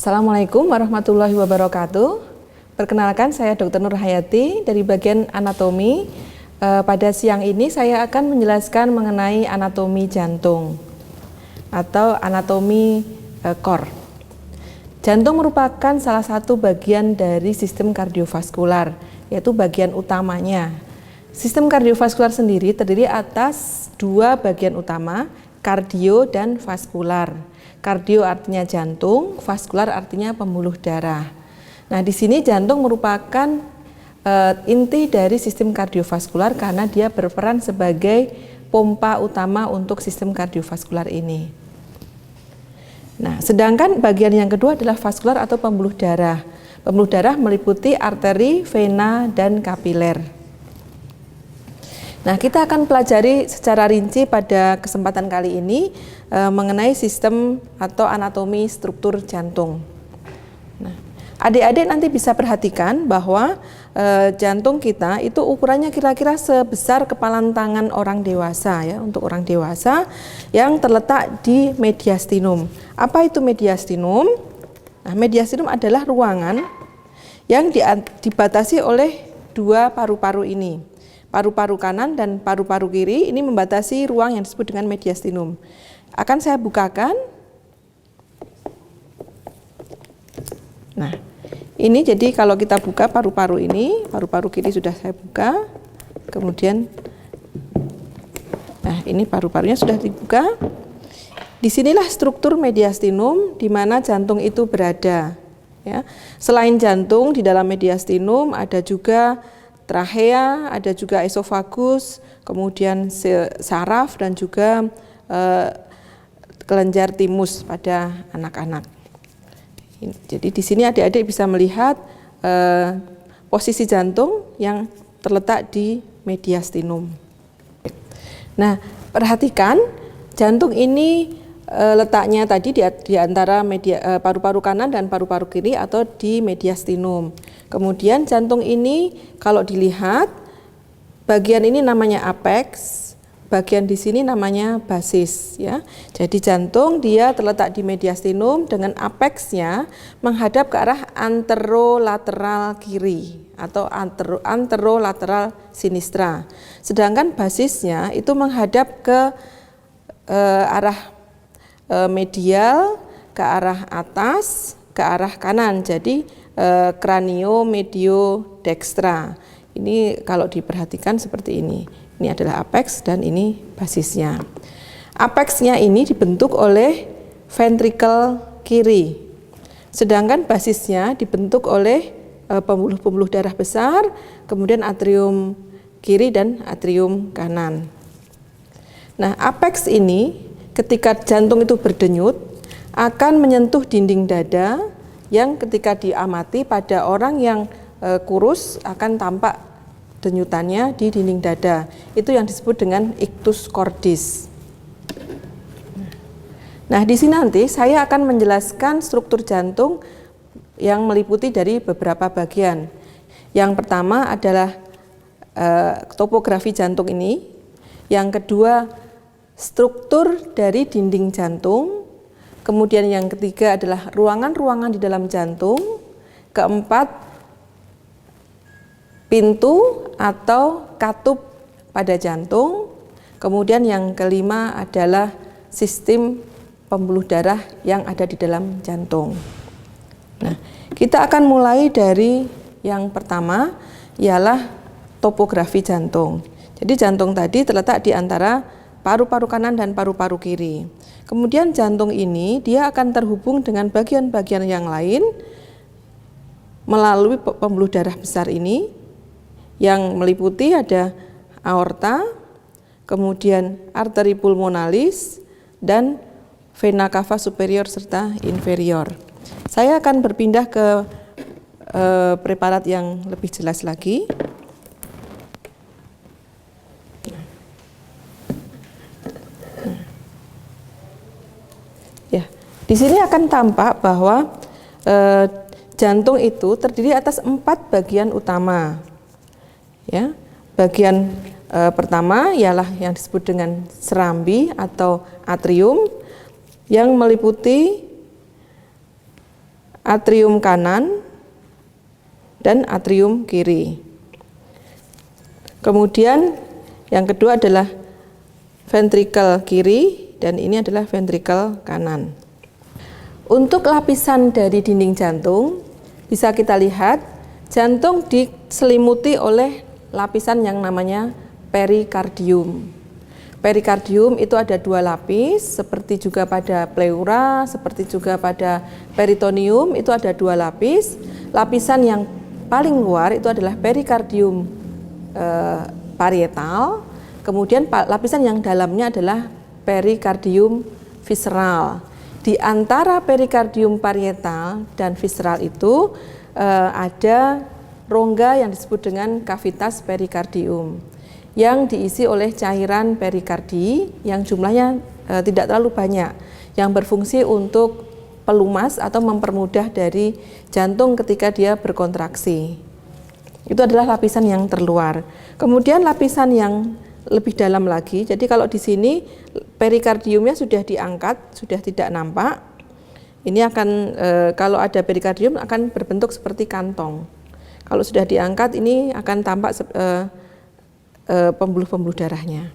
Assalamualaikum warahmatullahi wabarakatuh. Perkenalkan, saya Dr. Nur Hayati dari bagian anatomi. Pada siang ini saya akan menjelaskan mengenai anatomi jantung atau anatomi core. Jantung merupakan salah satu bagian dari sistem kardiovaskular, yaitu bagian utamanya. Sistem kardiovaskular sendiri terdiri atas dua bagian utama, kardio dan vaskular. Kardio artinya jantung, vaskular artinya pembuluh darah. Nah, di sini jantung merupakan inti dari sistem kardiovaskular karena dia berperan sebagai pompa utama untuk sistem kardiovaskular ini. Nah, sedangkan bagian yang kedua adalah vaskular atau pembuluh darah. Pembuluh darah meliputi arteri, vena, dan kapiler. Nah, kita akan pelajari secara rinci pada kesempatan kali ini mengenai sistem atau anatomi struktur jantung. Nah, adik-adik nanti bisa perhatikan bahwa jantung kita itu ukurannya kira-kira sebesar kepalan tangan orang dewasa ya, untuk orang dewasa yang terletak di mediastinum. Apa itu mediastinum? Nah, mediastinum adalah ruangan yang dibatasi oleh dua paru-paru ini. Paru-paru kanan dan paru-paru kiri ini membatasi ruang yang disebut dengan mediastinum. Akan saya bukakan. Nah, ini jadi kalau kita buka paru-paru ini, paru-paru kiri sudah saya buka. Kemudian, nah ini paru-parunya sudah dibuka. Disinilah struktur mediastinum di mana jantung itu berada. Ya. Selain jantung, di dalam mediastinum ada juga trachea, ada juga esofagus, kemudian saraf dan juga kelenjar timus pada anak-anak. Jadi di sini adik-adik bisa melihat posisi jantung yang terletak di mediastinum. Nah, perhatikan jantung ini letaknya tadi di antara paru-paru kanan dan paru-paru kiri atau di mediastinum. Kemudian jantung ini kalau dilihat bagian ini namanya apex, bagian di sini namanya basis ya. Jadi jantung dia terletak di mediastinum dengan apexnya menghadap ke arah anterolateral kiri atau anterolateral sinistra. Sedangkan basisnya itu menghadap ke arah medial, ke arah atas, ke arah kanan. Jadi kranio medio dextra. Ini kalau diperhatikan seperti ini. Ini adalah apex dan ini basisnya. Apexnya ini dibentuk oleh ventricle kiri. Sedangkan basisnya dibentuk oleh pembuluh-pembuluh darah besar, kemudian atrium kiri dan atrium kanan. Nah, apex ini ketika jantung itu berdenyut akan menyentuh dinding dada yang ketika diamati pada orang yang kurus akan tampak denyutannya di dinding dada. Itu yang disebut dengan ictus cordis. Nah, di sini nanti saya akan menjelaskan struktur jantung yang meliputi dari beberapa bagian. Yang pertama adalah topografi jantung ini. Yang kedua, struktur dari dinding jantung. Kemudian yang ketiga adalah ruangan-ruangan di dalam jantung. Keempat, pintu atau katup pada jantung. Kemudian yang kelima adalah sistem pembuluh darah yang ada di dalam jantung. Nah, kita akan mulai dari yang pertama ialah topografi jantung. Jadi jantung tadi terletak di antara paru-paru kanan dan paru-paru kiri. Kemudian jantung ini dia akan terhubung dengan bagian-bagian yang lain melalui pembuluh darah besar ini yang meliputi ada aorta, kemudian arteri pulmonalis dan vena cava superior serta inferior. Saya akan berpindah ke preparat yang lebih jelas lagi. Ya, di sini akan tampak bahwa jantung itu terdiri atas 4 bagian utama. Ya, bagian pertama ialah yang disebut dengan serambi atau atrium yang meliputi atrium kanan, dan atrium kiri. Kemudian yang kedua adalah ventrikel kiri, dan ini adalah ventrikel kanan. Untuk lapisan dari dinding jantung, bisa kita lihat jantung diselimuti oleh lapisan yang namanya perikardium. Perikardium itu ada 2 lapis, seperti juga pada pleura, seperti juga pada peritoneum, itu ada 2 lapis. Lapisan yang paling luar itu adalah perikardium parietal, kemudian lapisan yang dalamnya adalah perikardium visceral. Di antara perikardium parietal dan visceral itu ada rongga yang disebut dengan kavitas perikardium yang diisi oleh cairan perikardi yang jumlahnya tidak terlalu banyak, yang berfungsi untuk pelumas atau mempermudah dari jantung ketika dia berkontraksi. Itu adalah lapisan yang terluar. Kemudian lapisan yang lebih dalam lagi, jadi kalau di sini perikardiumnya sudah diangkat, sudah tidak nampak. Ini akan kalau ada perikardium akan berbentuk seperti kantong. Kalau sudah diangkat ini akan tampak pembuluh-pembuluh darahnya.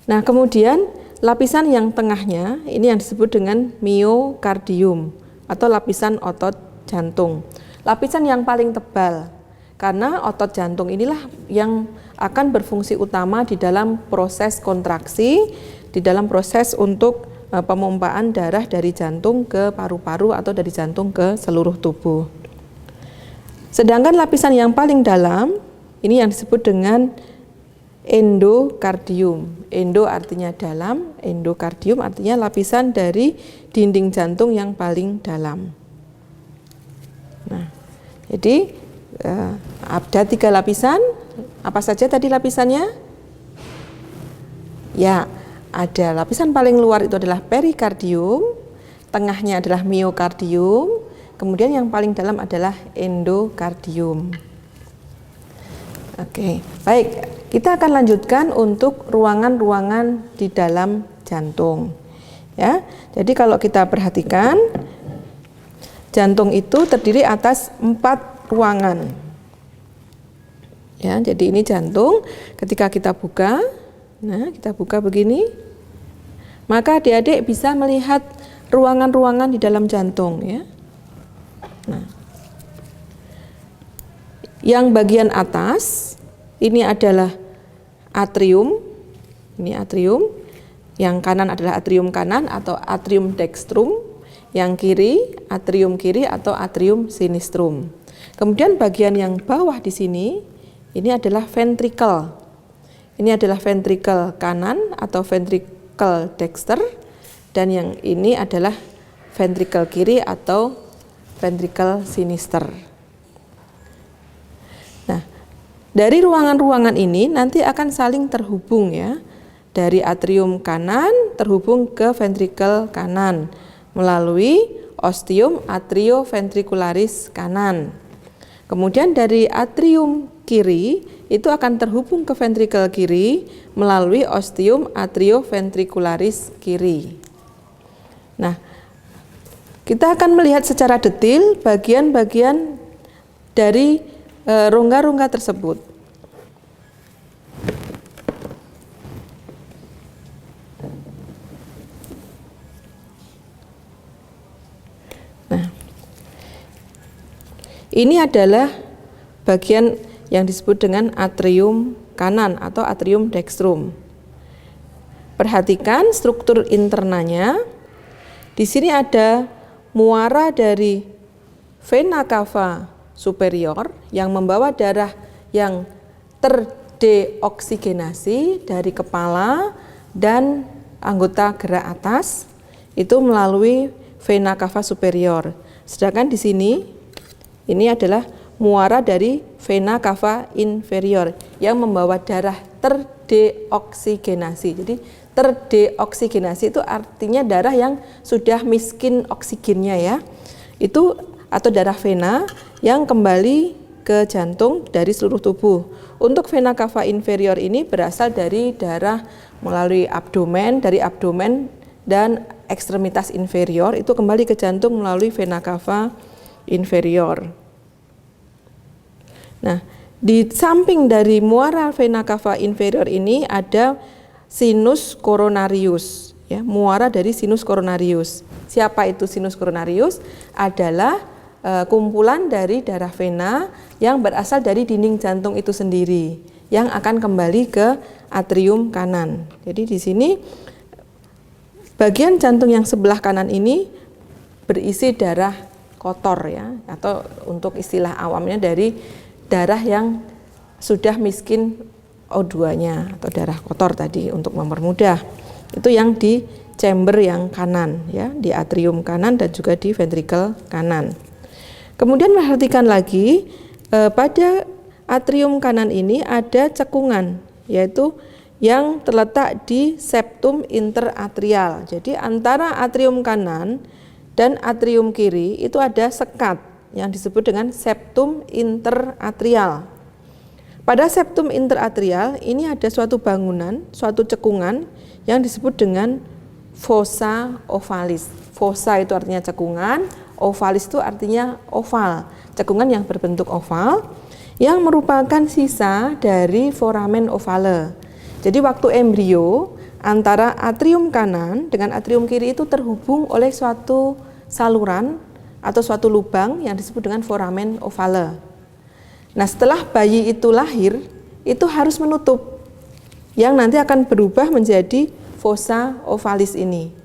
Nah, kemudian lapisan yang tengahnya ini yang disebut dengan miokardium atau lapisan otot jantung. Lapisan yang paling tebal karena otot jantung inilah yang akan berfungsi utama di dalam proses kontraksi, di dalam proses untuk pemompaan darah dari jantung ke paru-paru atau dari jantung ke seluruh tubuh. Sedangkan lapisan yang paling dalam ini yang disebut dengan endokardium. Endo artinya dalam, endokardium artinya lapisan dari dinding jantung yang paling dalam. Nah, jadi ada 3 lapisan. Apa saja tadi lapisannya? Ya, ada lapisan paling luar itu adalah perikardium, tengahnya adalah miokardium, kemudian yang paling dalam adalah endokardium. Oke, baik. Kita akan lanjutkan untuk ruangan-ruangan di dalam jantung. Ya, jadi kalau kita perhatikan, jantung itu terdiri atas 4 ruangan. Ya, jadi ini jantung. Ketika kita buka, nah kita buka begini, maka adik-adik bisa melihat ruangan-ruangan di dalam jantung. Ya. Nah, yang bagian atas ini adalah atrium, ini atrium, yang kanan adalah atrium kanan atau atrium dextrum, yang kiri atrium kiri atau atrium sinistrum. Kemudian bagian yang bawah di sini, ini adalah ventricle. Ini adalah ventricle kanan atau ventricle dexter, dan yang ini adalah ventricle kiri atau ventricle sinister. Dari ruangan-ruangan ini nanti akan saling terhubung ya. Dari atrium kanan terhubung ke ventricle kanan melalui ostium atrioventricularis kanan. Kemudian dari atrium kiri itu akan terhubung ke ventricle kiri melalui ostium atrioventricularis kiri. Nah, kita akan melihat secara detail bagian-bagian dari rongga-rongga tersebut. Nah, ini adalah bagian yang disebut dengan atrium kanan atau atrium dextrum. Perhatikan struktur internanya. Di sini ada muara dari vena cava superior yang membawa darah yang terdeoksigenasi dari kepala dan anggota gerak atas itu melalui vena cava superior. Sedangkan di sini ini adalah muara dari vena cava inferior yang membawa darah terdeoksigenasi. Jadi terdeoksigenasi itu artinya darah yang sudah miskin oksigennya ya. Itu atau darah vena yang kembali ke jantung dari seluruh tubuh. Untuk vena cava inferior ini berasal dari darah melalui abdomen, dari abdomen dan ekstremitas inferior itu kembali ke jantung melalui vena cava inferior. Nah, di samping dari muara vena cava inferior ini ada sinus coronarius, ya, muara dari sinus coronarius. Siapa itu sinus coronarius? Adalah kumpulan dari darah vena yang berasal dari dinding jantung itu sendiri yang akan kembali ke atrium kanan. Jadi di sini bagian jantung yang sebelah kanan ini berisi darah kotor, ya, atau untuk istilah awamnya dari darah yang sudah miskin O2-nya atau darah kotor tadi untuk mempermudah. Itu yang di chamber yang kanan, ya, di atrium kanan dan juga di ventricle kanan. Kemudian perhatikan lagi pada atrium kanan ini ada cekungan, yaitu yang terletak di septum interatrial. Jadi antara atrium kanan dan atrium kiri itu ada sekat yang disebut dengan septum interatrial. Pada septum interatrial ini ada suatu bangunan, suatu cekungan yang disebut dengan fossa ovalis. Fossa itu artinya cekungan, ovalis itu artinya oval, cekungan yang berbentuk oval yang merupakan sisa dari foramen ovale. Jadi waktu embrio antara atrium kanan dengan atrium kiri itu terhubung oleh suatu saluran atau suatu lubang yang disebut dengan foramen ovale. Nah, setelah bayi itu lahir, itu harus menutup, yang nanti akan berubah menjadi fossa ovalis ini.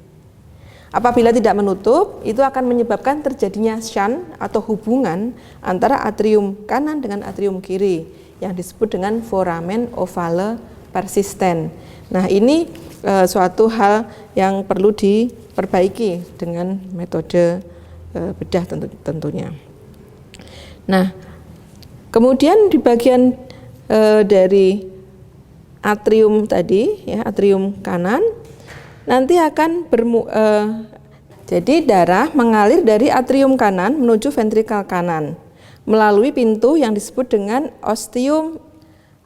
Apabila tidak menutup, itu akan menyebabkan terjadinya shunt atau hubungan antara atrium kanan dengan atrium kiri yang disebut dengan foramen ovale persisten. Nah, ini suatu hal yang perlu diperbaiki dengan metode bedah tentunya. Nah, kemudian di bagian dari atrium tadi, ya, atrium kanan, nanti akan jadi darah mengalir dari atrium kanan menuju ventrikel kanan melalui pintu yang disebut dengan ostium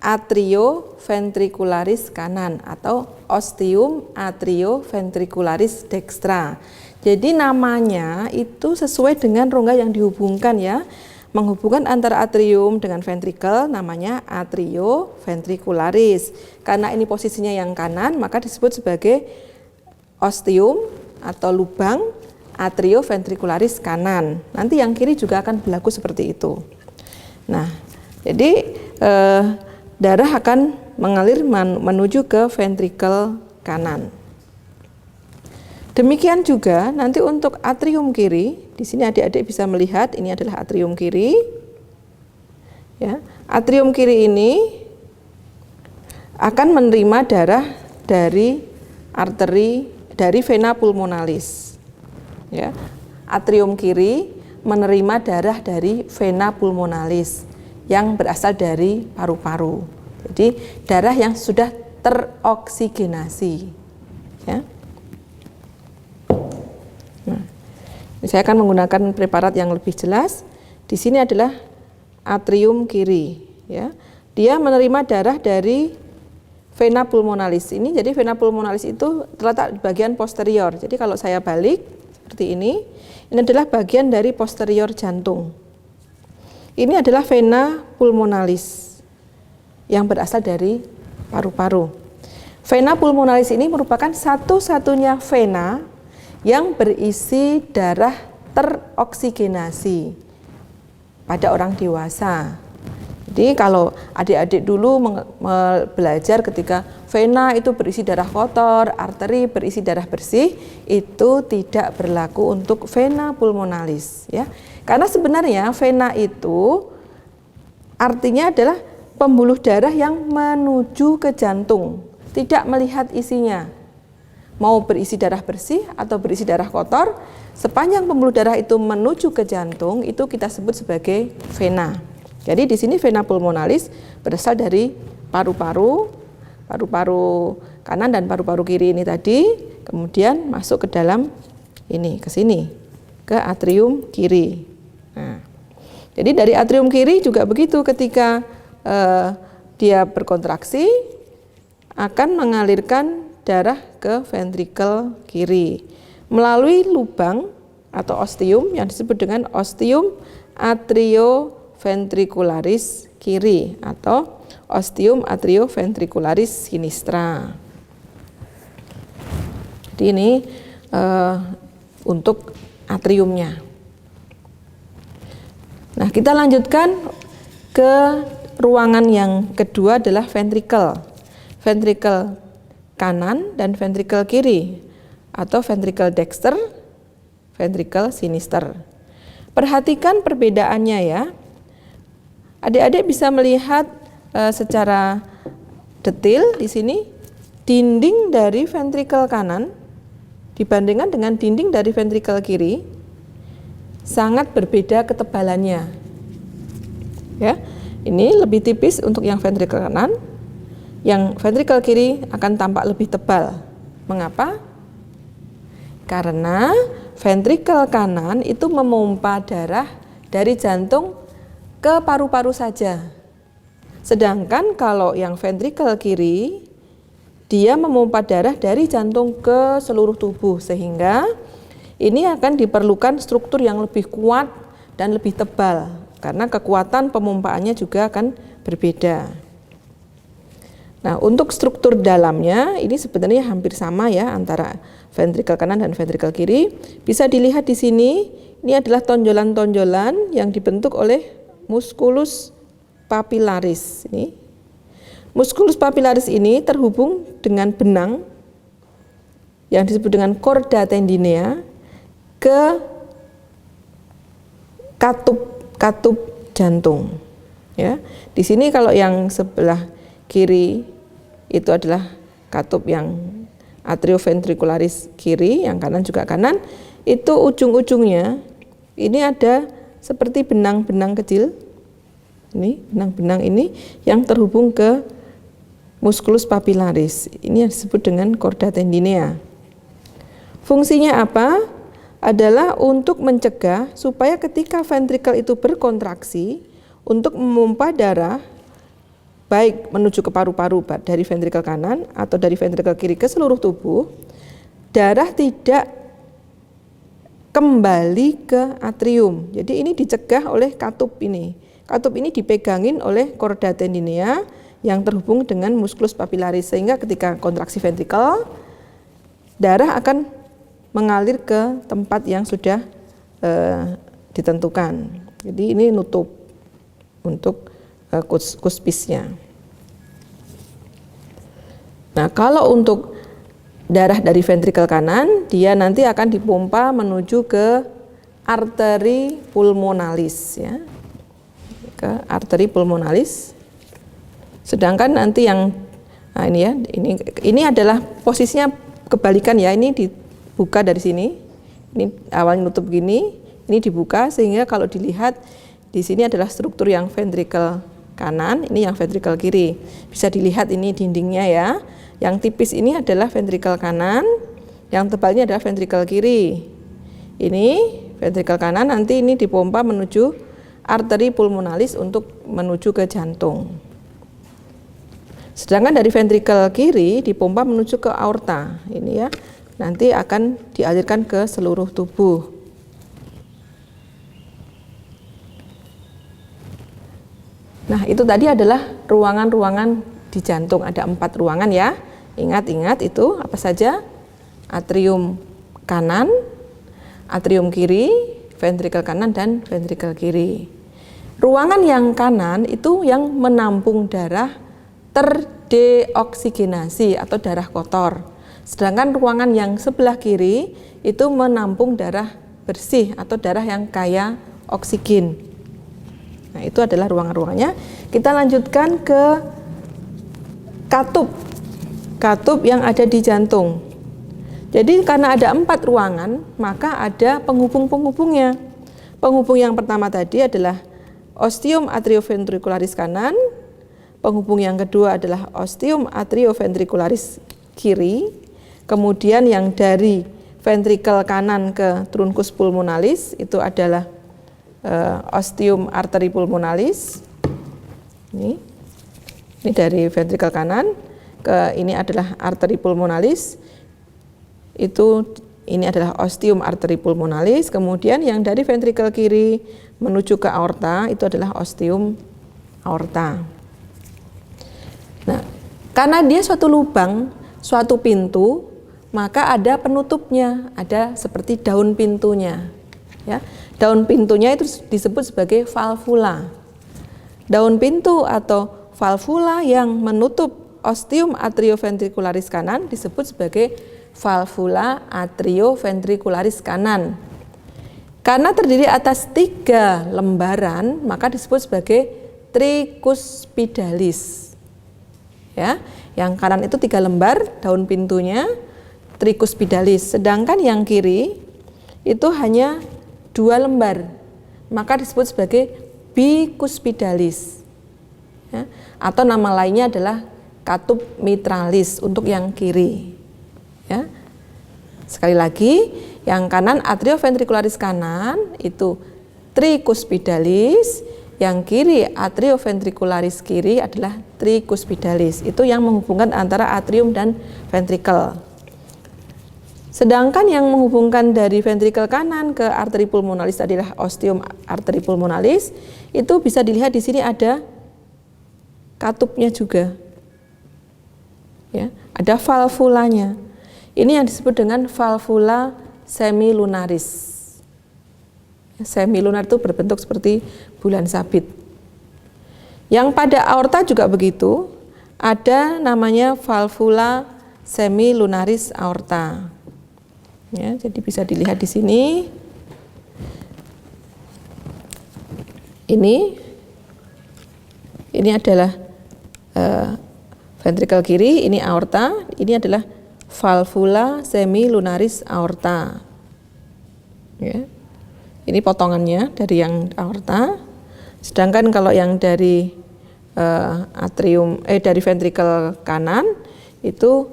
atrioventricularis kanan atau ostium atrioventricularis dextra. Jadi namanya itu sesuai dengan rongga yang dihubungkan, ya, menghubungkan antara atrium dengan ventrikel, namanya atrioventricularis. Karena ini posisinya yang kanan, maka disebut sebagai ostium atau lubang atrioventricularis kanan. Nanti yang kiri juga akan berlaku seperti itu. Nah, jadi darah akan mengalir menuju ke ventrikel kanan. Demikian juga nanti untuk atrium kiri, di sini adik-adik bisa melihat ini adalah atrium kiri. Ya, atrium kiri ini akan menerima darah dari arteri dari vena pulmonalis. Ya, atrium kiri menerima darah dari vena pulmonalis yang berasal dari paru-paru. Jadi darah yang sudah teroksigenasi. Ya. Nah, saya akan menggunakan preparat yang lebih jelas. Di sini adalah atrium kiri. Ya, dia menerima darah dari vena pulmonalis ini. Jadi vena pulmonalis itu terletak di bagian posterior. Jadi kalau saya balik seperti ini adalah bagian dari posterior jantung. Ini adalah vena pulmonalis yang berasal dari paru-paru. Vena pulmonalis ini merupakan satu-satunya vena yang berisi darah teroksigenasi pada orang dewasa. Jadi kalau adik-adik dulu belajar ketika vena itu berisi darah kotor, arteri berisi darah bersih, itu tidak berlaku untuk vena pulmonalis, ya. Karena sebenarnya vena itu artinya adalah pembuluh darah yang menuju ke jantung, tidak melihat isinya. Mau berisi darah bersih atau berisi darah kotor, sepanjang pembuluh darah itu menuju ke jantung, itu kita sebut sebagai vena. Jadi di sini vena pulmonalis berasal dari paru-paru kanan dan paru-paru kiri ini tadi, kemudian masuk ke dalam ini, ke sini, ke atrium kiri. Nah, jadi dari atrium kiri juga begitu, ketika dia berkontraksi akan mengalirkan darah ke ventrikel kiri. melalui lubang atau ostium yang disebut dengan ostium atrioventricularis kiri atau ostium atrioventricularis sinistra. Jadi ini untuk atriumnya. Nah, kita lanjutkan ke ruangan yang kedua adalah ventricle. Ventricle kanan dan ventricle kiri atau ventricle dexter, ventricle sinister. Perhatikan perbedaannya ya. Adik-adik bisa melihat secara detail di sini dinding dari ventricle kanan dibandingkan dengan dinding dari ventricle kiri sangat berbeda ketebalannya. Ya, ini lebih tipis untuk yang ventricle kanan, yang ventricle kiri akan tampak lebih tebal. Mengapa? Karena ventricle kanan itu memompa darah dari jantung ke paru-paru saja. Sedangkan kalau yang ventricle kiri, dia memompa darah dari jantung ke seluruh tubuh, sehingga ini akan diperlukan struktur yang lebih kuat dan lebih tebal, karena kekuatan pemompaannya juga akan berbeda. Nah, untuk struktur dalamnya ini sebenarnya hampir sama ya antara ventricle kanan dan ventricle kiri. Bisa dilihat di sini, ini adalah tonjolan-tonjolan yang dibentuk oleh musculus papillaris. Ini musculus papillaris ini terhubung dengan benang yang disebut dengan chorda tendinea ke katup jantung. Ya, di sini kalau yang sebelah kiri itu adalah katup yang atrioventricularis kiri, yang kanan juga kanan. Itu ujung-ujungnya ini ada seperti benang-benang kecil. Ini benang-benang ini yang terhubung ke musculus papillaris. Ini yang disebut dengan chorda tendinea. Fungsinya apa? Adalah untuk mencegah supaya ketika ventricle itu berkontraksi untuk memompa darah baik menuju ke paru-paru dari ventricle kanan atau dari ventricle kiri ke seluruh tubuh, darah tidak kembali ke atrium. Jadi ini dicegah oleh katup ini. Katup ini dipegangin oleh chorda tendinea yang terhubung dengan musculus papillaris, sehingga ketika kontraksi ventricle, darah akan mengalir ke tempat yang sudah ditentukan. Jadi ini nutup untuk kuspisnya. Nah, kalau untuk darah dari ventricle kanan, dia nanti akan dipompa menuju ke arteri pulmonalis, ya, ke arteri pulmonalis. Sedangkan nanti yang ini ya, ini adalah posisinya kebalikan ya. Ini dibuka dari sini. Ini awalnya nutup gini, ini dibuka sehingga kalau dilihat di sini adalah struktur yang ventricle kanan, ini yang ventricle kiri. Bisa dilihat ini dindingnya ya. Yang tipis ini adalah ventricle kanan, yang tebalnya adalah ventricle kiri. Ini ventricle kanan, nanti ini dipompa menuju arteri pulmonalis untuk menuju ke jantung. Sedangkan dari ventricle kiri dipompa menuju ke aorta. Ini ya, nanti akan dialirkan ke seluruh tubuh. Nah, itu tadi adalah ruangan-ruangan di jantung. Ada 4 ruangan ya. Ingat-ingat itu apa saja? Atrium kanan, atrium kiri, ventricle kanan dan ventricle kiri. Ruangan yang kanan itu yang menampung darah terdeoksigenasi atau darah kotor. Sedangkan ruangan yang sebelah kiri itu menampung darah bersih atau darah yang kaya oksigen. Nah, itu adalah ruangan-ruangannya. Kita lanjutkan ke katup yang ada di jantung. Jadi karena ada 4 ruangan, maka ada penghubung-penghubungnya. Penghubung yang pertama tadi adalah ostium atrioventricularis kanan, penghubung yang kedua adalah ostium atrioventricularis kiri, kemudian yang dari ventricle kanan ke truncus pulmonalis itu adalah ostium arteri pulmonalis. Ini dari ventricle kanan ke ini adalah arteri pulmonalis. Itu ini adalah ostium arteri pulmonalis, kemudian yang dari ventrikel kiri menuju ke aorta itu adalah ostium aorta. Nah, karena dia suatu lubang, suatu pintu, maka ada penutupnya, ada seperti daun pintunya. Ya, daun pintunya itu disebut sebagai valvula. Daun pintu atau valvula yang menutup ostium atrioventricularis kanan disebut sebagai valvula atrioventricularis kanan. Karena terdiri atas 3 lembaran, maka disebut sebagai tricuspidalis. Ya, yang kanan itu 3 lembar daun pintunya, tricuspidalis. Sedangkan yang kiri itu hanya 2 lembar, maka disebut sebagai bicuspidalis. Ya, atau nama lainnya adalah katup mitralis untuk yang kiri. Ya. Sekali lagi, yang kanan atrioventricularis kanan itu tricuspidalis, yang kiri atrioventricularis kiri adalah tricuspidalis. Itu yang menghubungkan antara atrium dan ventrikel. Sedangkan yang menghubungkan dari ventrikel kanan ke arteri pulmonalis adalah ostium arteri pulmonalis. Itu bisa dilihat di sini ada katupnya juga. Ya, ada valvulanya. Ini yang disebut dengan valvula semilunaris. Semilunar itu berbentuk seperti bulan sabit. Yang pada aorta juga begitu, ada namanya valvula semilunaris aorta. Ya, jadi bisa dilihat di sini. Ini adalah ventrikel kiri, ini aorta, ini adalah valvula semilunaris aorta. Ya. Ini potongannya dari yang aorta. Sedangkan kalau yang dari dari ventrikel kanan itu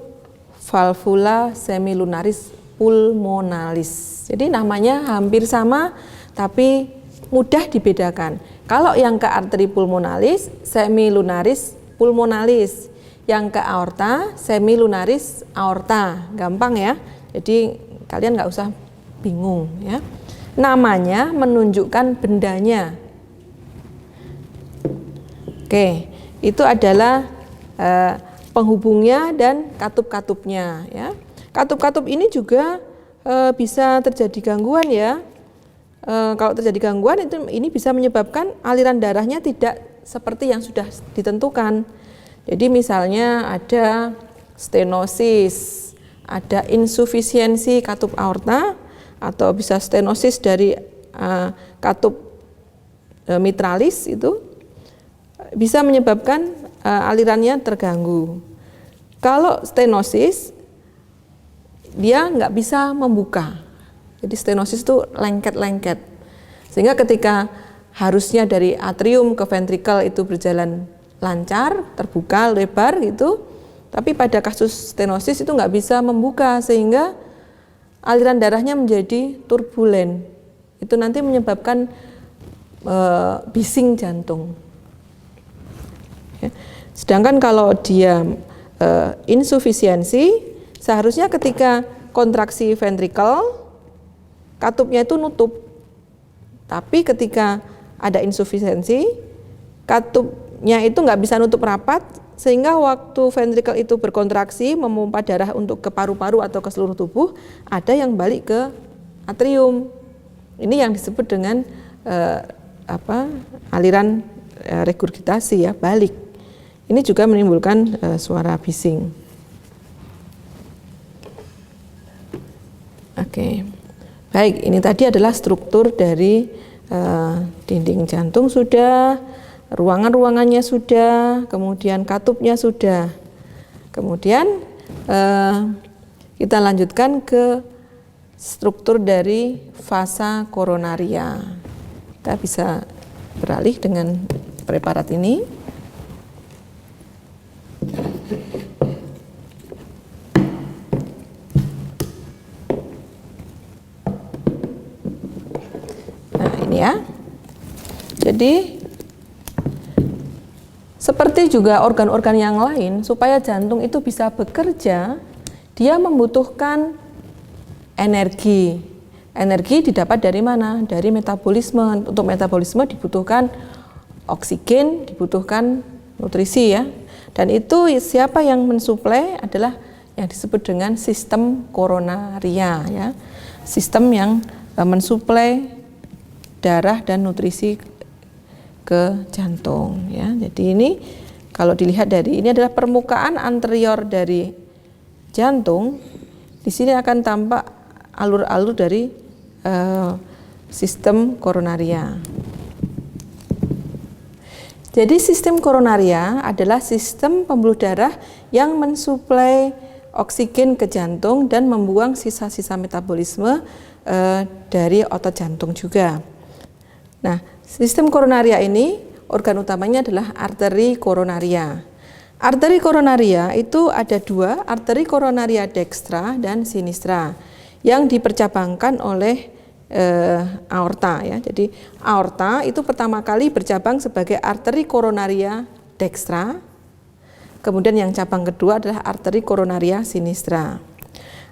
valvula semilunaris pulmonalis. Jadi namanya hampir sama tapi mudah dibedakan. Kalau yang ke arteri pulmonalis semilunaris pulmonalis. Yang ke aorta, semilunaris aorta, gampang ya. Jadi kalian nggak usah bingung ya. Namanya menunjukkan bendanya. Oke, itu adalah penghubungnya dan katup-katupnya ya. Katup-katup ini juga bisa terjadi gangguan ya. Kalau terjadi gangguan ini bisa menyebabkan aliran darahnya tidak seperti yang sudah ditentukan. Jadi misalnya ada stenosis, ada insufisiensi katup aorta, atau bisa stenosis dari katup mitralis itu bisa menyebabkan alirannya terganggu. Kalau stenosis dia nggak bisa membuka, jadi stenosis itu lengket-lengket, sehingga ketika harusnya dari atrium ke ventrikel itu berjalan lancar, terbuka, lebar gitu, tapi pada kasus stenosis itu nggak bisa membuka sehingga aliran darahnya menjadi turbulen. Itu nanti menyebabkan bising jantung. Ya. Sedangkan kalau dia insufisiensi, seharusnya ketika kontraksi ventrikel, katupnya itu nutup. Tapi ketika ada insufisiensi, katupnya itu nggak bisa nutup rapat, sehingga waktu ventrikel itu berkontraksi memompa darah untuk ke paru-paru atau ke seluruh tubuh, ada yang balik ke atrium. Ini yang disebut dengan aliran regurgitasi ya, balik. Ini juga menimbulkan suara bising. Oke. Baik, ini tadi adalah struktur dari dinding jantung sudah, ruangan-ruangannya sudah, kemudian katupnya sudah. Kemudian kita lanjutkan ke struktur dari vasa koronaria. Kita bisa beralih dengan preparat ini. Nah, ini ya. Jadi seperti juga organ-organ yang lain, supaya jantung itu bisa bekerja, dia membutuhkan energi. Energi didapat dari mana? Dari metabolisme. Untuk metabolisme dibutuhkan oksigen, dibutuhkan nutrisi ya. Dan itu siapa yang mensuplai adalah yang disebut dengan sistem koronaria ya. Sistem yang mensuplai darah dan nutrisi ke jantung ya. Jadi ini kalau dilihat dari ini adalah permukaan anterior dari jantung. Di sini akan tampak alur-alur dari sistem koronaria. Jadi sistem koronaria adalah sistem pembuluh darah yang mensuplai oksigen ke jantung dan membuang sisa-sisa metabolisme dari otot jantung juga. Nah, sistem koronaria ini organ utamanya adalah arteri koronaria. Arteri koronaria itu ada dua, arteri koronaria dextra dan sinistra yang dipercabangkan oleh aorta ya. Jadi aorta itu pertama kali bercabang sebagai arteri koronaria dextra. Kemudian yang cabang kedua adalah arteri koronaria sinistra.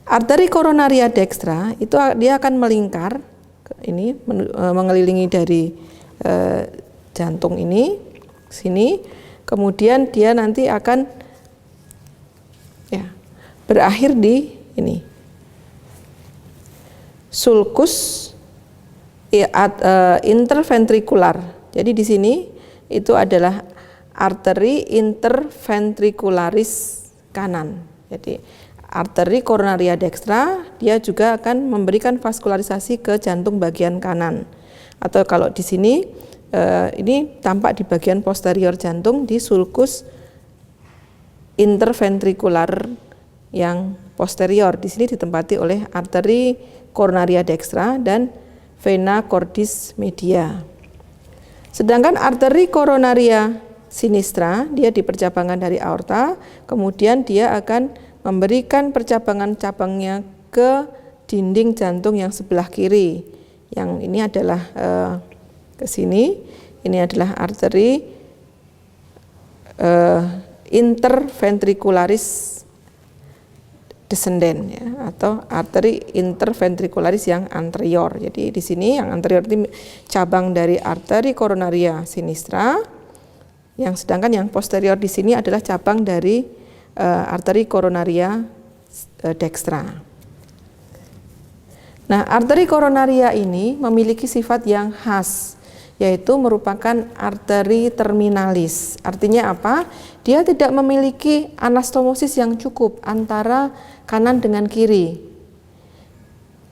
Arteri koronaria dextra itu dia akan melingkar ini mengelilingi dari jantung ini sini. Kemudian dia nanti akan ya berakhir di ini sulcus interventrikular. Jadi di sini itu adalah arteri interventricularis kanan. Jadi arteri koronaria dextra dia juga akan memberikan vaskularisasi ke jantung bagian kanan. Atau kalau di sini ini tampak di bagian posterior jantung di sulcus interventrikular yang posterior. Di sini ditempati oleh arteri koronaria dextra dan vena cordis media. Sedangkan arteri koronaria sinistra dia dipercabangkan dari aorta, kemudian dia akan memberikan percabangan-cabangnya ke dinding jantung yang sebelah kiri. Yang ini adalah ke sini, ini adalah arteri interventricularis descendens ya, atau arteri interventricularis yang anterior. Jadi di sini yang anterior ini cabang dari arteri koronaria sinistra, yang sedangkan yang posterior di sini adalah cabang dari arteri koronaria dextra. Nah, arteri koronaria ini memiliki sifat yang khas, yaitu merupakan arteri terminalis. Artinya apa? Dia tidak memiliki anastomosis yang cukup antara kanan dengan kiri.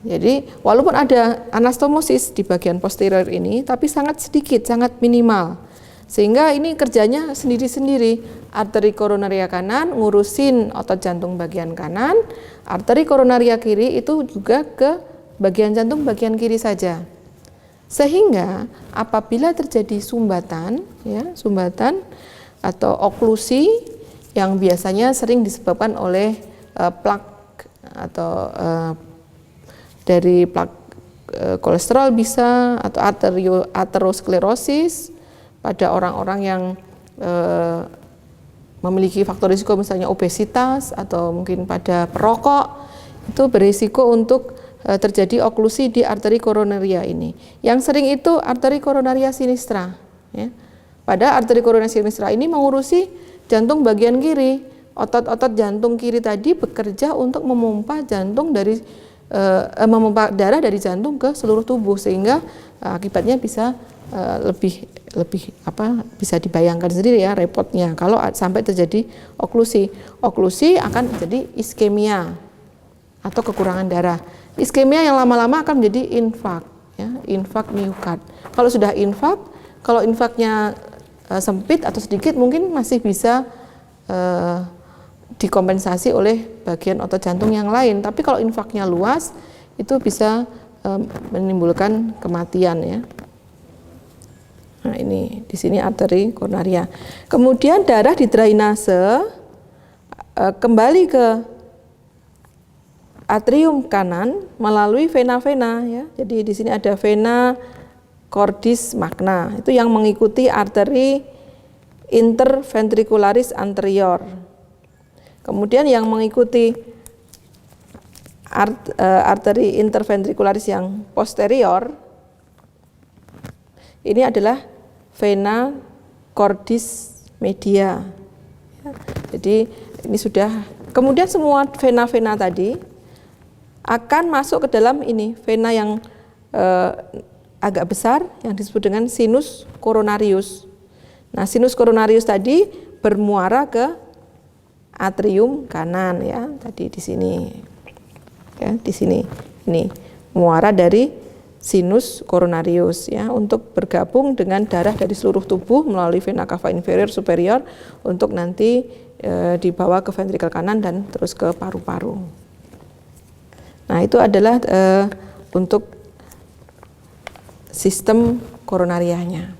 Jadi walaupun ada anastomosis di bagian posterior ini, tapi sangat sedikit, sangat minimal. Sehingga ini kerjanya sendiri-sendiri. Arteri koronaria kanan ngurusin otot jantung bagian kanan, arteri koronaria kiri itu juga ke bagian jantung bagian kiri saja. Sehingga apabila terjadi sumbatan, ya, sumbatan atau oklusi yang biasanya sering disebabkan oleh plak atau dari plak kolesterol bisa, atau aterosklerosis pada orang-orang yang memiliki faktor risiko misalnya obesitas atau mungkin pada perokok, itu berisiko untuk terjadi oklusi di arteri koronaria ini. Yang sering itu arteri koronaria sinistra ya. Pada arteri koronaria sinistra ini mengurusi jantung bagian kiri. Otot-otot jantung kiri tadi bekerja untuk memompa jantung dari memompa darah dari jantung ke seluruh tubuh, sehingga akibatnya bisa lebih bisa dibayangkan sendiri ya repotnya kalau sampai terjadi oklusi. Oklusi akan terjadi iskemia atau kekurangan darah. Iskemia yang lama-lama akan menjadi infak ya, infak miokard. Kalau sudah infak, kalau infaknya sempit atau sedikit mungkin masih bisa dikompensasi oleh bagian otot jantung yang lain. Tapi kalau infaknya luas itu bisa menimbulkan kematian ya. Nah, ini di sini arteri koronaria. Kemudian darah didrainase kembali ke atrium kanan melalui vena-vena ya. Jadi di sini ada vena cordis magna, itu yang mengikuti arteri interventricularis anterior. Kemudian yang mengikuti arteri interventricularis yang posterior, ini adalah vena cordis media. Jadi ini sudah, kemudian semua vena-vena tadi akan masuk ke dalam ini vena yang agak besar yang disebut dengan sinus coronarius. Nah, sinus coronarius tadi bermuara ke atrium kanan ya, tadi di sini. Ya, di sini. Ini muara dari sinus coronarius ya, untuk bergabung dengan darah dari seluruh tubuh melalui vena cava inferior superior untuk nanti dibawa ke ventrikel kanan dan terus ke paru-paru. Nah, itu adalah untuk sistem koronarianya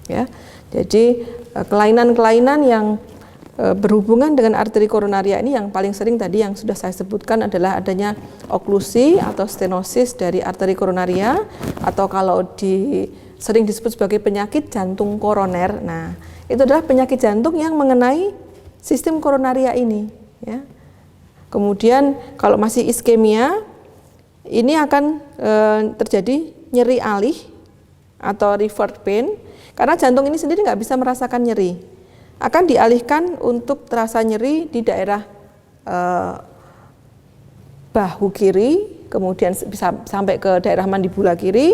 ya. Jadi kelainan-kelainan yang berhubungan dengan arteri koronaria ini yang paling sering tadi yang sudah saya sebutkan adalah adanya oklusi atau stenosis dari arteri koronaria, atau kalau sering disebut sebagai penyakit jantung koroner. Nah, itu adalah penyakit jantung yang mengenai sistem koronaria ini ya. Kemudian kalau masih iskemia, ini akan terjadi nyeri alih atau revert pain, karena jantung ini sendiri nggak bisa merasakan nyeri. Akan dialihkan untuk terasa nyeri di daerah bahu kiri, kemudian bisa sampai ke daerah mandibula kiri,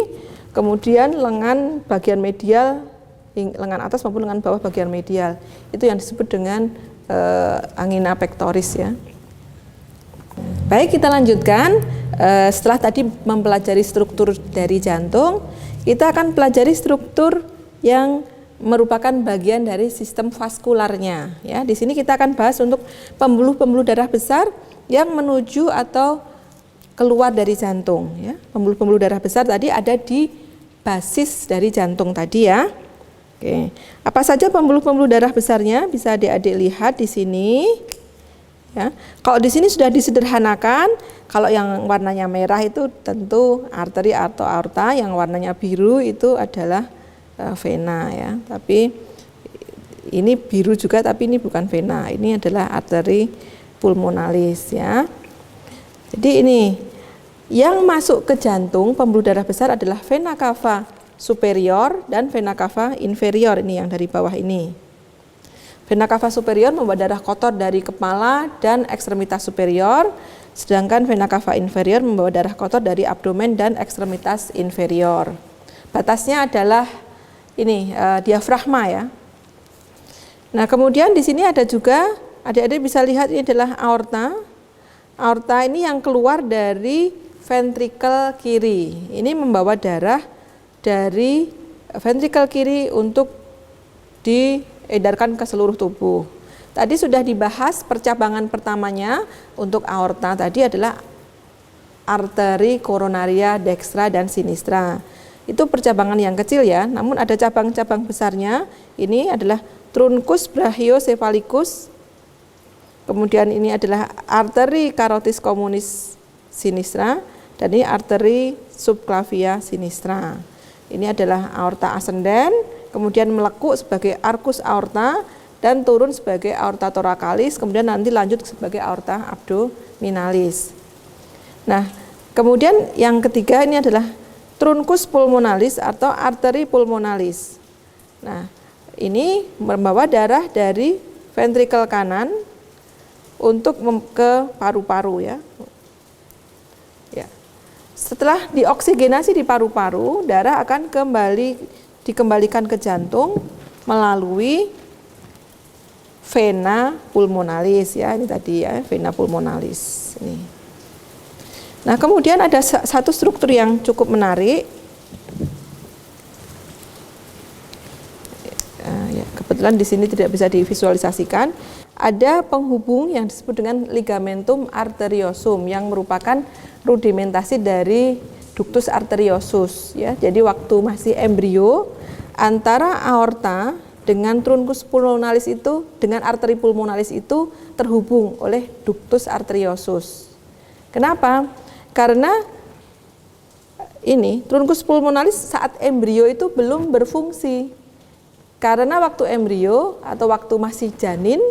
kemudian lengan bagian medial, lengan atas maupun lengan bawah bagian medial. Itu yang disebut dengan angina pectoris ya. Baik, kita lanjutkan. Setelah tadi mempelajari struktur dari jantung, kita akan pelajari struktur yang merupakan bagian dari sistem vaskularnya ya. Di sini kita akan bahas untuk pembuluh-pembuluh darah besar yang menuju atau keluar dari jantung ya. Pembuluh-pembuluh darah besar tadi ada di basis dari jantung tadi ya. Oke. Apa saja pembuluh-pembuluh darah besarnya? Bisa Adik-adik lihat di sini. Ya. Kalau di sini sudah disederhanakan, kalau yang warnanya merah itu tentu arteri atau aorta, yang warnanya biru itu adalah vena ya. Tapi ini biru juga, tapi ini bukan vena, ini adalah arteri pulmonalis ya. Jadi ini yang masuk ke jantung pembuluh darah besar adalah vena cava superior dan vena cava inferior, ini yang dari bawah ini. Vena cava superior membawa darah kotor dari kepala dan ekstremitas superior, sedangkan vena cava inferior membawa darah kotor dari abdomen dan ekstremitas inferior. Batasnya adalah ini diafragma ya. Nah, kemudian di sini ada juga, adik-adik bisa lihat ini adalah aorta. Aorta ini yang keluar dari ventrikel kiri. Ini membawa darah dari ventrikel kiri untuk diedarkan ke seluruh tubuh. Tadi sudah dibahas percabangan pertamanya untuk aorta tadi adalah arteri koronaria dextra dan sinistra. Itu percabangan yang kecil ya, namun ada cabang-cabang besarnya. Ini adalah truncus brachiocephalicus. Kemudian ini adalah arteri carotis communis sinistra dan ini arteri subclavia sinistra. Ini adalah aorta ascendens, kemudian melekuk sebagai arcus aorta dan turun sebagai aorta thoracalis, kemudian nanti lanjut sebagai aorta abdominalis. Nah, kemudian yang ketiga ini adalah truncus pulmonalis atau arteri pulmonalis. Nah, ini membawa darah dari ventrikel kanan untuk ke paru-paru ya. Ya. Setelah dioksigenasi di paru-paru, darah akan dikembalikan ke jantung melalui vena pulmonalis ya. Ini tadi ya, vena pulmonalis ini. Nah, kemudian ada satu struktur yang cukup menarik. Ya, kebetulan di sini tidak bisa divisualisasikan. Ada penghubung yang disebut dengan ligamentum arteriosum yang merupakan rudimentasi dari ductus arteriosus ya. Jadi waktu masih embrio, antara aorta dengan truncus pulmonalis itu, dengan arteri pulmonalis itu terhubung oleh ductus arteriosus. Kenapa? Karena ini truncus pulmonalis saat embrio itu belum berfungsi. Karena waktu embrio atau waktu masih janin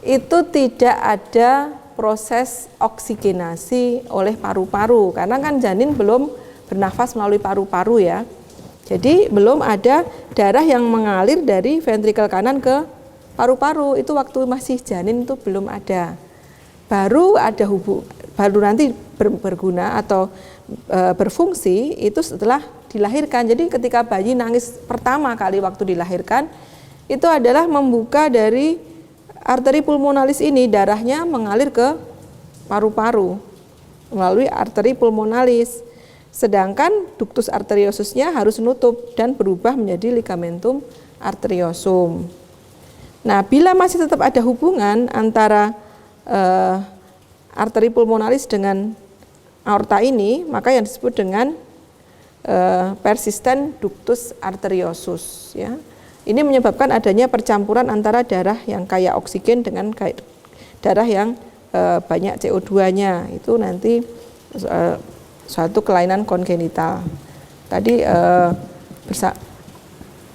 itu tidak ada proses oksigenasi oleh paru-paru, karena kan janin belum bernafas melalui paru-paru ya. Jadi belum ada darah yang mengalir dari ventrikel kanan ke paru-paru, itu waktu masih janin itu belum ada. Baru baru nanti berguna atau berfungsi itu setelah dilahirkan. Jadi ketika bayi nangis pertama kali waktu dilahirkan, itu adalah membuka dari arteri pulmonalis ini, darahnya mengalir ke paru-paru melalui arteri pulmonalis. Sedangkan ductus arteriosusnya harus nutup dan berubah menjadi ligamentum arteriosum. Nah, bila masih tetap ada hubungan antara arteri pulmonalis dengan aorta ini, maka yang disebut dengan persisten ductus arteriosus ya. Ini menyebabkan adanya percampuran antara darah yang kaya oksigen dengan darah yang banyak CO2-nya. Itu nanti suatu kelainan kongenital. Tadi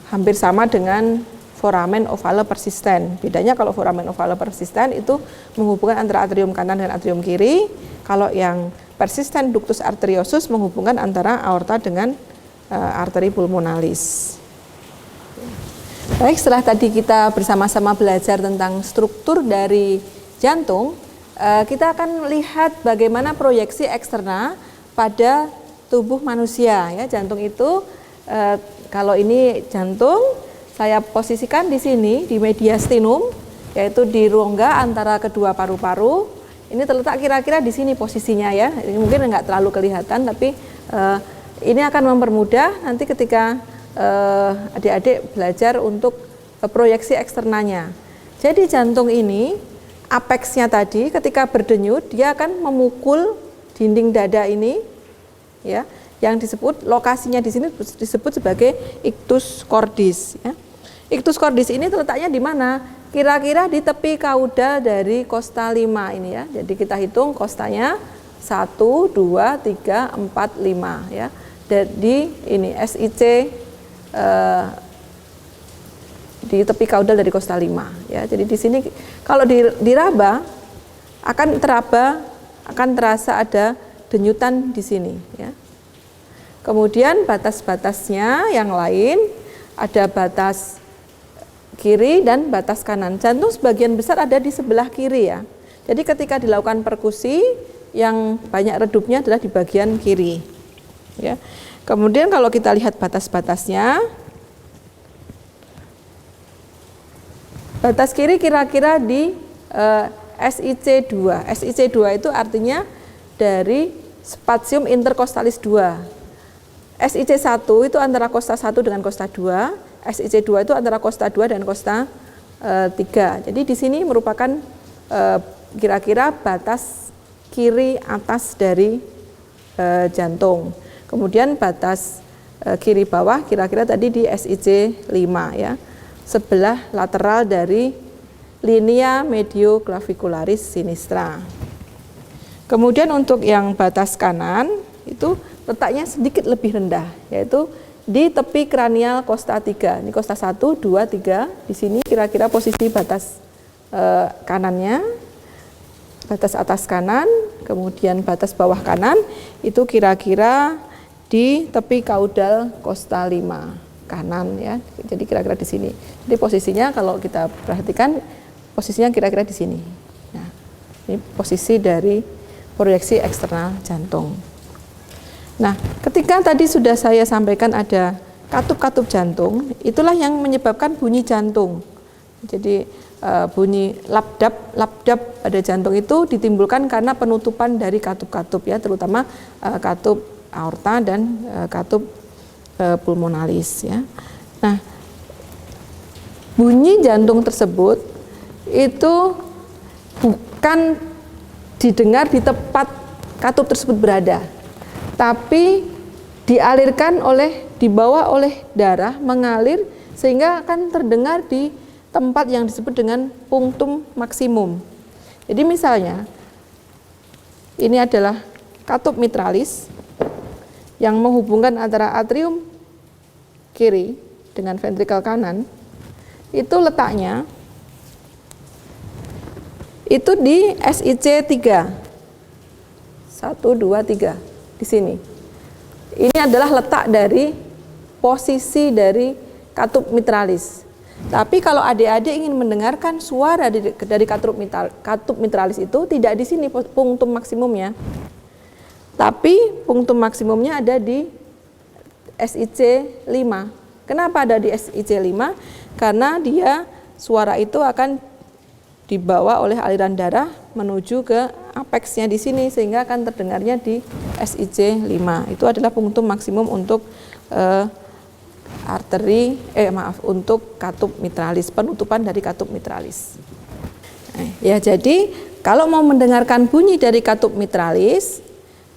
hampir sama dengan foramen ovale persisten. Bedanya kalau foramen ovale persisten itu menghubungkan antara atrium kanan dan atrium kiri. Kalau yang persisten ductus arteriosus menghubungkan antara aorta dengan arteri pulmonalis. Baik, setelah tadi kita bersama-sama belajar tentang struktur dari jantung, kita akan lihat bagaimana proyeksi eksterna pada tubuh manusia. Ya, jantung itu, kalau ini jantung, saya posisikan di sini di mediastinum, yaitu di rongga antara kedua paru-paru. Ini terletak kira-kira di sini posisinya ya. Ini mungkin nggak terlalu kelihatan, tapi ini akan mempermudah nanti ketika adik-adik belajar untuk proyeksi eksternanya. Jadi jantung ini, apexnya tadi ketika berdenyut dia akan memukul dinding dada ini, ya, yang disebut lokasinya di sini disebut sebagai ictus cordis. Ya. Ictus cordis ini terletaknya di mana? Kira-kira di tepi kaudal dari kosta 5 ini ya. Jadi kita hitung kostanya 1, 2, 3, 4, 5 ya. Jadi ini SIC di tepi kaudal dari kosta 5 ya. Jadi di sini kalau diraba akan terasa ada denyutan di sini ya. Kemudian batas-batasnya yang lain ada batas kiri dan batas kanan. Jantung sebagian besar ada di sebelah kiri ya. Jadi ketika dilakukan perkusi yang banyak redupnya adalah di bagian kiri ya. Kemudian kalau kita lihat batas-batasnya, batas kiri kira-kira di SIC2. SIC2 itu artinya dari spatium intercostalis 2. SIC1 itu antara kosta 1 dengan kosta 2, SIC2 itu antara kosta 2 dan kosta 3. Jadi di sini merupakan kira-kira batas kiri atas dari jantung. Kemudian batas kiri bawah kira-kira tadi di SIC5 ya. Sebelah lateral dari linea medioclavicularis sinistra. Kemudian untuk yang batas kanan itu letaknya sedikit lebih rendah, yaitu di tepi kranial kosta 3. Ini kosta 1, 2, 3. Di sini kira-kira posisi batas kanannya, batas atas kanan, kemudian batas bawah kanan itu kira-kira di tepi kaudal kosta 5 kanan ya. Jadi kira-kira di sini. Jadi posisinya kalau kita perhatikan posisinya kira-kira di sini. Nah, ini posisi dari proyeksi eksternal jantung. Nah, ketika tadi sudah saya sampaikan ada katup-katup jantung, itulah yang menyebabkan bunyi jantung. Jadi bunyi labdab pada jantung itu ditimbulkan karena penutupan dari katup-katup ya, terutama katup aorta dan katup pulmonalis ya. Nah, bunyi jantung tersebut itu bukan didengar di tempat katup tersebut berada, tapi dibawa oleh darah mengalir sehingga akan terdengar di tempat yang disebut dengan punctum maksimum. Jadi misalnya ini adalah katup mitralis yang menghubungkan antara atrium kiri dengan ventrikel kanan. Itu letaknya itu di SIC 3. 1, 2, 3 di sini. Ini adalah letak dari posisi dari katup mitralis. Tapi kalau adik-adik ingin mendengarkan suara dari katup mitralis itu tidak di sini punktum maksimumnya. Tapi punktum maksimumnya ada di SIC 5. Kenapa ada di SIC 5? Karena dia suara itu akan dibawa oleh aliran darah menuju ke apexnya di sini sehingga akan terdengarnya di SIC 5. Itu adalah punktum maksimum untuk untuk katup mitralis, penutupan dari katup mitralis. Ya, jadi kalau mau mendengarkan bunyi dari katup mitralis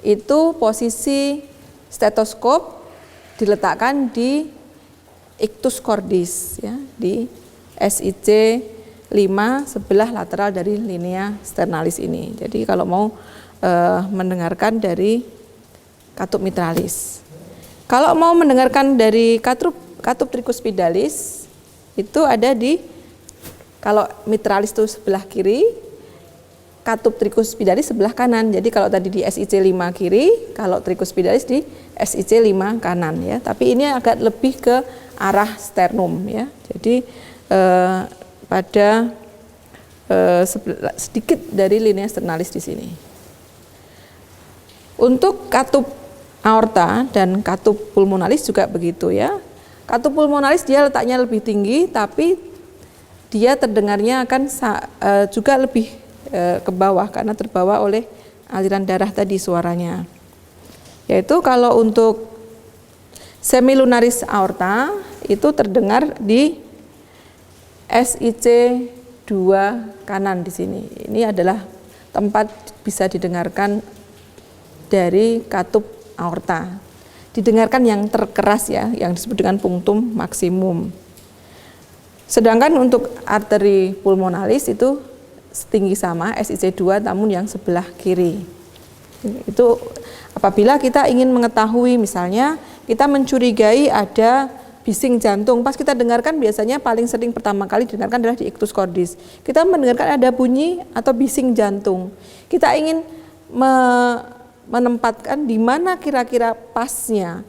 itu posisi stetoskop diletakkan di ictus cordis ya, di SIC 5 sebelah lateral dari linea sternalis ini. Jadi kalau mau mendengarkan dari katup mitralis. Kalau mau mendengarkan dari katup tricuspidalis itu ada di, kalau mitralis itu sebelah kiri, katup tricuspidalis sebelah kanan. Jadi kalau tadi di SIC 5 kiri, kalau tricuspidalis di SIC 5 kanan ya. Tapi ini agak lebih ke arah sternum ya. Jadi pada sedikit dari linea sternalis di sini. Untuk katup aorta dan katup pulmonalis juga begitu ya. Katup pulmonalis dia letaknya lebih tinggi, tapi dia terdengarnya akan juga lebih ke bawah karena terbawa oleh aliran darah tadi suaranya. Yaitu kalau untuk semilunaris aorta itu terdengar di SIC 2 kanan di sini. Ini adalah tempat bisa didengarkan dari katup aorta. Didengarkan yang terkeras ya, yang disebut dengan punktum maksimum. Sedangkan untuk arteri pulmonalis itu tinggi sama SIC 2 namun yang sebelah kiri. Itu apabila kita ingin mengetahui misalnya kita mencurigai ada bising jantung, pas kita dengarkan biasanya paling sering pertama kali didengarkan adalah di ictus cordis. Kita mendengarkan ada bunyi atau bising jantung. Kita ingin menempatkan di mana kira-kira pasnya,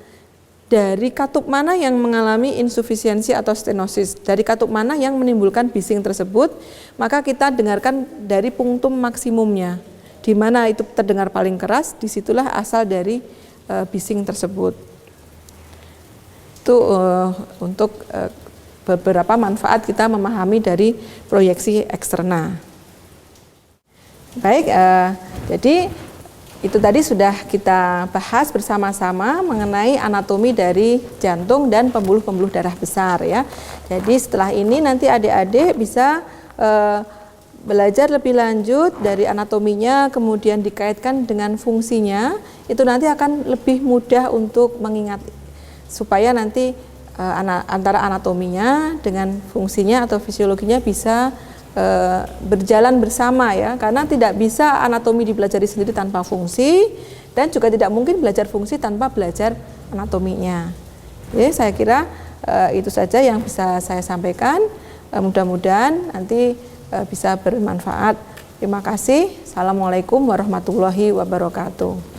dari katup mana yang mengalami insufisiensi atau stenosis, dari katup mana yang menimbulkan bising tersebut, maka kita dengarkan dari punktum maksimumnya, di mana itu terdengar paling keras, disitulah asal dari bising tersebut. Itu untuk beberapa manfaat kita memahami dari proyeksi eksterna. Baik, jadi itu tadi sudah kita bahas bersama-sama mengenai anatomi dari jantung dan pembuluh-pembuluh darah besar ya. Jadi setelah ini nanti adik-adik bisa belajar lebih lanjut dari anatominya, kemudian dikaitkan dengan fungsinya. Itu nanti akan lebih mudah untuk mengingat, supaya nanti antara anatominya dengan fungsinya atau fisiologinya bisa berjalan bersama ya, karena tidak bisa anatomi dipelajari sendiri tanpa fungsi dan juga tidak mungkin belajar fungsi tanpa belajar anatominya. Jadi saya kira itu saja yang bisa saya sampaikan, mudah-mudahan nanti bisa bermanfaat. Terima kasih. Assalamualaikum warahmatullahi wabarakatuh.